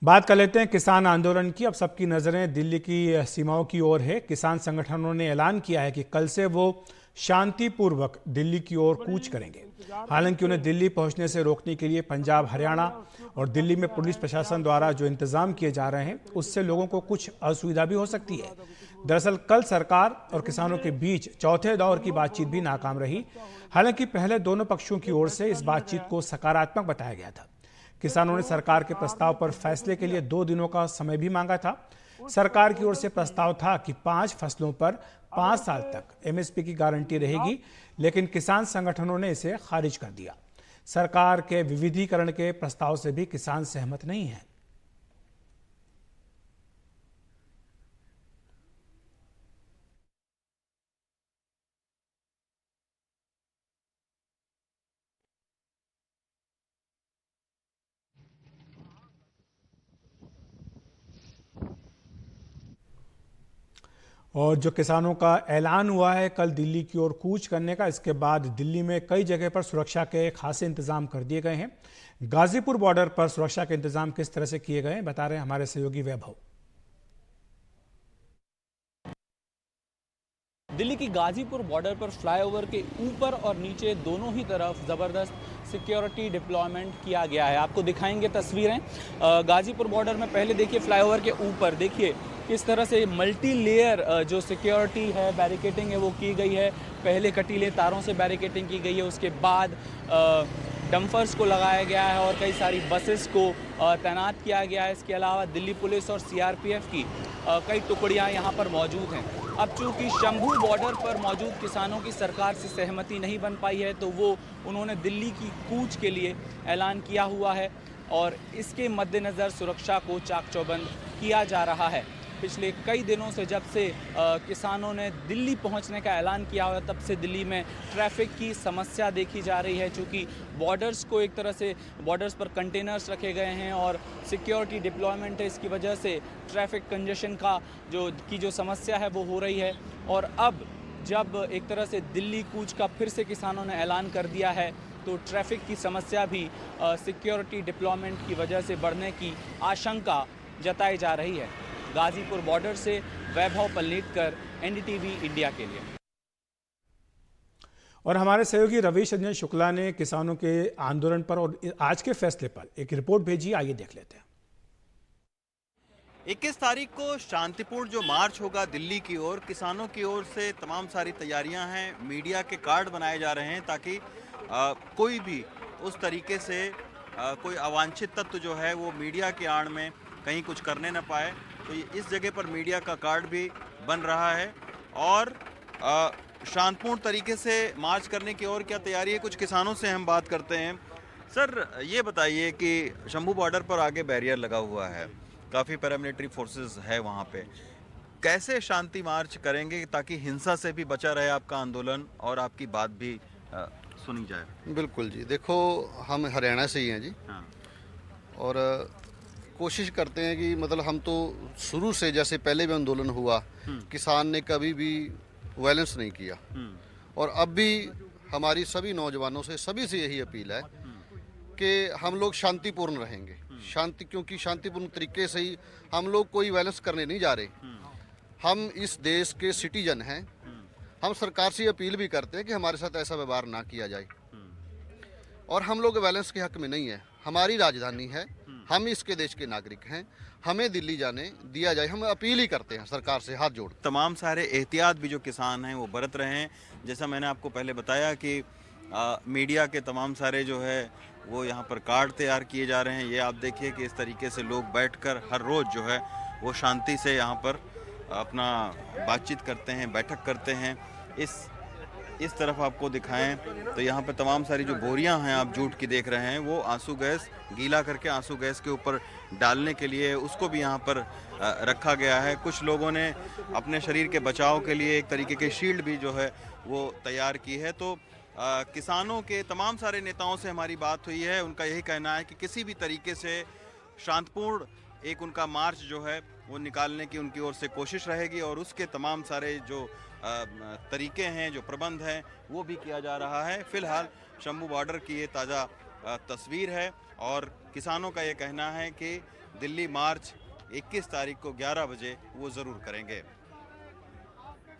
बात कर लेते हैं किसान आंदोलन की। अब सबकी नज़रें दिल्ली की सीमाओं की ओर है। किसान संगठनों ने ऐलान किया है कि कल से वो शांतिपूर्वक दिल्ली की ओर कूच करेंगे। हालांकि उन्हें दिल्ली पहुंचने से रोकने के लिए पंजाब, हरियाणा और दिल्ली में पुलिस प्रशासन द्वारा जो इंतजाम किए जा रहे हैं उससे लोगों को कुछ असुविधा भी हो सकती है। दरअसल कल सरकार और किसानों के बीच चौथे दौर की बातचीत भी नाकाम रही। हालांकि पहले दोनों पक्षों की ओर से इस बातचीत को सकारात्मक बताया गया था। किसानों ने सरकार के प्रस्ताव पर फैसले के लिए 2 दिनों का समय भी मांगा था। सरकार की ओर से प्रस्ताव था कि 5 फसलों पर 5 साल तक एमएसपी की गारंटी रहेगी, लेकिन किसान संगठनों ने इसे खारिज कर दिया। सरकार के विविधीकरण के प्रस्ताव से भी किसान सहमत नहीं है। और जो किसानों का ऐलान हुआ है कल दिल्ली की ओर कूच करने का, इसके बाद दिल्ली में कई जगह पर सुरक्षा के खासे इंतजाम कर दिए गए हैं। गाजीपुर बॉर्डर पर सुरक्षा के इंतजाम किस तरह से किए गए हैं बता रहे हैं हमारे सहयोगी वैभव। दिल्ली की गाजीपुर बॉर्डर पर फ्लाईओवर के ऊपर और नीचे दोनों ही तरफ ज़बरदस्त सिक्योरिटी डिप्लॉयमेंट किया गया है। आपको दिखाएंगे तस्वीरें। गाजीपुर बॉर्डर में पहले देखिए, फ्लाईओवर के ऊपर देखिए किस तरह से मल्टी लेयर जो सिक्योरिटी है, बैरिकेटिंग है वो की गई है। पहले कटीले तारों से बैरिकेटिंग की गई है, उसके बाद डंपर्स को लगाया गया है और कई सारी बसेस को तैनात किया गया है। इसके अलावा दिल्ली पुलिस और सीआरपीएफ की कई टुकड़ियां यहाँ पर मौजूद हैं। अब चूंकि शंभू बॉर्डर पर मौजूद किसानों की सरकार से सहमति नहीं बन पाई है, तो उन्होंने दिल्ली की कूच के लिए ऐलान किया हुआ है और इसके मद्देनज़र सुरक्षा को चाक चौबंद किया जा रहा है। पिछले कई दिनों से जब से किसानों ने दिल्ली पहुंचने का ऐलान किया हुआ, तब से दिल्ली में ट्रैफिक की समस्या देखी जा रही है। चूँकि बॉर्डर्स को एक तरह से बॉर्डर्स पर कंटेनर्स रखे गए हैं और सिक्योरिटी डिप्लॉयमेंट है, इसकी वजह से ट्रैफिक कंजेशन का जो समस्या है वो हो रही है। और अब जब एक तरह से दिल्ली कूच का फिर से किसानों ने ऐलान कर दिया है, तो ट्रैफिक की समस्या भी सिक्योरिटी डिप्लॉयमेंट की वजह से बढ़ने की आशंका जताई जा रही है। गाजीपुर बॉर्डर से वैभव पल्लीटकर, एनडीटीवी इंडिया के लिए। और हमारे सहयोगी रवीश रंजन शुक्ला ने किसानों के आंदोलन पर और आज के फैसले पर एक रिपोर्ट भेजी, आइए देख लेते हैं। 21 तारीख को शांतिपूर्ण जो मार्च होगा दिल्ली की ओर, किसानों की ओर से तमाम सारी तैयारियां हैं। मीडिया के कार्ड बनाए जा रहे हैं ताकि कोई भी उस तरीके से कोई अवांछित तत्व जो है वो मीडिया के आड़ में कहीं कुछ करने न पाए। तो इस जगह पर मीडिया का कार्ड भी बन रहा है और शांतिपूर्ण तरीके से मार्च करने की और क्या तैयारी है, कुछ किसानों से हम बात करते हैं। सर, ये बताइए कि शंभू बॉर्डर पर आगे बैरियर लगा हुआ है, काफ़ी पैरामिलिट्री फोर्सेस है वहाँ पे, कैसे शांति मार्च करेंगे ताकि हिंसा से भी बचा रहे आपका आंदोलन और आपकी बात भी सुनी जाए? बिल्कुल जी, देखो हम हरियाणा से ही हैं जी। हाँ। और कोशिश करते हैं कि मतलब हम तो शुरू से, जैसे पहले भी आंदोलन हुआ, किसान ने कभी भी वायलेंस नहीं किया। और अब भी हमारी सभी नौजवानों से, सभी से यही अपील है कि हम लोग शांतिपूर्ण रहेंगे। क्योंकि शांतिपूर्ण तरीके से ही हम लोग कोई वायलेंस करने नहीं जा रहे। हम इस देश के सिटीजन हैं। हम सरकार से अपील भी करते हैं कि हमारे साथ ऐसा व्यवहार ना किया जाए। और हम लोग वायलेंस के हक में नहीं है। हमारी राजधानी है, हम इसके देश के नागरिक हैं, हमें दिल्ली जाने दिया जाए। हम अपील ही करते हैं सरकार से हाथ जोड़। तमाम सारे एहतियात भी जो किसान हैं वो बरत रहे हैं। जैसा मैंने आपको पहले बताया कि मीडिया के तमाम सारे जो है वो यहाँ पर कार्ड तैयार किए जा रहे हैं। ये आप देखिए कि इस तरीके से लोग बैठकर हर रोज़ जो है वो शांति से यहाँ पर अपना बातचीत करते हैं, बैठक करते हैं। इस तरफ आपको दिखाएं तो यहाँ पे तमाम सारी जो बोरियां हैं आप जूट की देख रहे हैं, वो आंसू गैस गीला करके आंसू गैस के ऊपर डालने के लिए उसको भी यहाँ पर रखा गया है। कुछ लोगों ने अपने शरीर के बचाव के लिए एक तरीके के शील्ड भी जो है वो तैयार की है। तो किसानों के तमाम सारे नेताओं से हमारी बात हुई है, उनका यही कहना है कि किसी भी तरीके से शांतिपूर्ण एक उनका मार्च जो है वो निकालने की उनकी ओर से कोशिश रहेगी और उसके तमाम सारे जो तरीके हैं, जो प्रबंध हैं, वो भी किया जा रहा है। फिलहाल शंभू बॉर्डर की ये ताज़ा तस्वीर है और किसानों का ये कहना है कि दिल्ली मार्च 21 तारीख को 11 बजे वो ज़रूर करेंगे।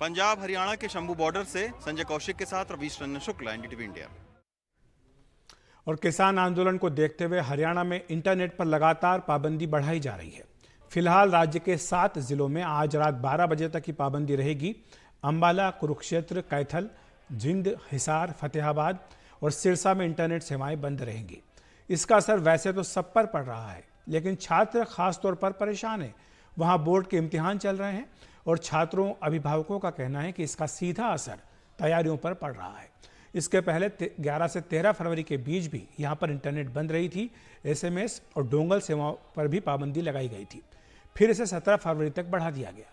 पंजाब हरियाणा के शंभू बॉर्डर से संजय कौशिक के साथ रवीश रंजन शुक्ला, एनडीटीवी इंडिया। और किसान आंदोलन को देखते हुए हरियाणा में इंटरनेट पर लगातार पाबंदी बढ़ाई जा रही है। फिलहाल राज्य के 7 जिलों में आज रात 12 बजे तक की पाबंदी रहेगी। अंबाला, कुरुक्षेत्र, कैथल, जिंद, हिसार, फतेहाबाद और सिरसा में इंटरनेट सेवाएं बंद रहेंगी। इसका असर वैसे तो सब पर पड़ रहा है, लेकिन छात्र खास तौर पर परेशान हैं। वहां बोर्ड के इम्तिहान चल रहे हैं और छात्रों, अभिभावकों का कहना है कि इसका सीधा असर तैयारियों पर पड़ रहा है। इसके पहले 11 से 13 फरवरी के बीच भी यहां पर इंटरनेट बंद रही थी। एसएमएस और डोंगल सेवाओं पर भी पाबंदी लगाई गई थी। फिर इसे 17 फरवरी तक बढ़ा दिया गया।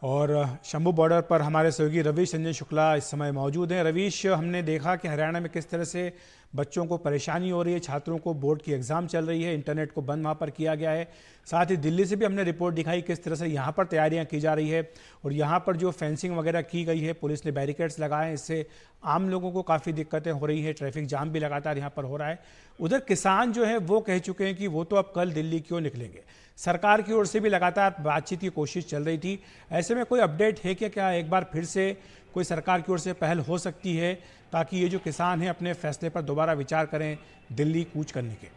और शंभू बॉर्डर पर हमारे सहयोगी रवीश रंजन शुक्ला इस समय मौजूद हैं। रवीश, हमने देखा कि हरियाणा में किस तरह से बच्चों को परेशानी हो रही है, छात्रों को बोर्ड की एग्ज़ाम चल रही है, इंटरनेट को बंद वहाँ पर किया गया है। साथ ही दिल्ली से भी हमने रिपोर्ट दिखाई किस तरह से यहाँ पर तैयारियाँ की जा रही है और यहाँ पर जो फेंसिंग वगैरह की गई है, पुलिस ने बैरिकेड्स लगाए हैं, इससे आम लोगों को काफ़ी दिक्कतें हो रही है। ट्रैफिक जाम भी लगातार यहाँ पर हो रहा है। उधर किसान जो है वो कह चुके हैं कि वो तो अब कल दिल्ली क्यों निकलेंगे। सरकार की ओर से भी लगातार बातचीत की कोशिश चल रही थी। ऐसे में कोई अपडेट है क्या एक बार फिर से कोई सरकार की ओर से पहल हो सकती है ताकि ये जो किसान हैं अपने फैसले पर दोबारा विचार करें दिल्ली कूच करने के?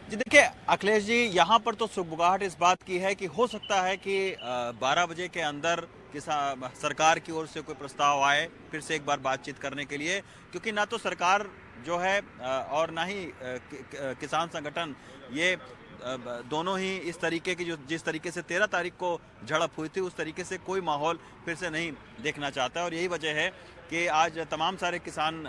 जी देखिए अखिलेश जी, यहाँ पर तो सुगबुगाहट इस बात की है कि हो सकता है कि 12 बजे के अंदर सरकार की ओर से कोई प्रस्ताव आए फिर से एक बार बातचीत करने के लिए, क्योंकि ना तो सरकार जो है और ना ही किसान संगठन ये दोनों ही इस तरीके की जिस तरीके से 13 तारीख को झड़प हुई थी उस तरीके से कोई माहौल फिर से नहीं देखना चाहता है। और यही वजह है कि आज तमाम सारे किसान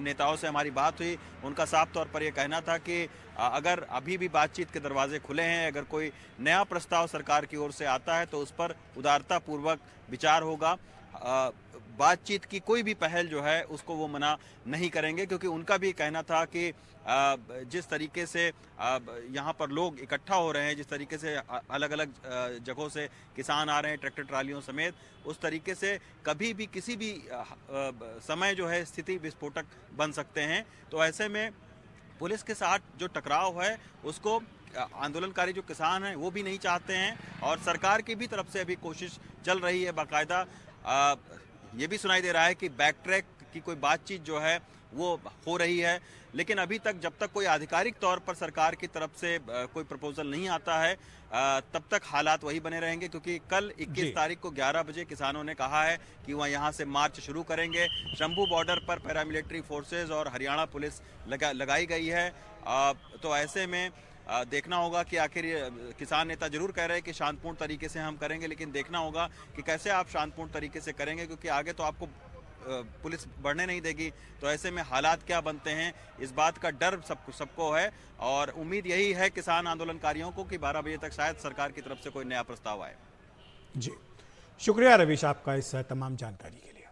नेताओं से हमारी बात हुई। उनका साफ तौर पर यह कहना था कि अगर अभी भी बातचीत के दरवाजे खुले हैं, अगर कोई नया प्रस्ताव सरकार की ओर से आता है तो उस पर उदारतापूर्वक विचार होगा। बातचीत की कोई भी पहल जो है उसको वो मना नहीं करेंगे, क्योंकि उनका भी कहना था कि जिस तरीके से यहाँ पर लोग इकट्ठा हो रहे हैं, जिस तरीके से अलग अलग जगहों से किसान आ रहे हैं ट्रैक्टर ट्रालियों समेत, उस तरीके से कभी भी किसी भी समय जो है स्थिति विस्फोटक बन सकते हैं। तो ऐसे में पुलिस के साथ जो टकराव है उसको आंदोलनकारी जो किसान हैं वो भी नहीं चाहते हैं और सरकार की भी तरफ से अभी कोशिश चल रही है। बाकायदा ये भी सुनाई दे रहा है कि बैक ट्रैक की कोई बातचीत जो है वो हो रही है, लेकिन अभी तक जब तक कोई आधिकारिक तौर पर सरकार की तरफ से कोई प्रपोजल नहीं आता है तब तक हालात वही बने रहेंगे। क्योंकि कल 21 तारीख को 11 बजे किसानों ने कहा है कि वह यहाँ से मार्च शुरू करेंगे। शंभू बॉर्डर पर पैरामिलिट्री फोर्सेज और हरियाणा पुलिस लगाई गई है। तो ऐसे में देखना होगा कि आखिर किसान नेता जरूर कह रहे हैं कि शांतिपूर्ण तरीके से हम करेंगे, लेकिन देखना होगा कि कैसे आप शांतिपूर्ण तरीके से करेंगे, क्योंकि आगे तो आपको पुलिस बढ़ने नहीं देगी। तो ऐसे में हालात क्या बनते हैं इस बात का डर सबको है और उम्मीद यही है किसान आंदोलनकारियों को कि 12 बजे तक शायद सरकार की तरफ से कोई नया प्रस्ताव आए। जी, शुक्रिया रवीश आपका इस तमाम जानकारी के लिए।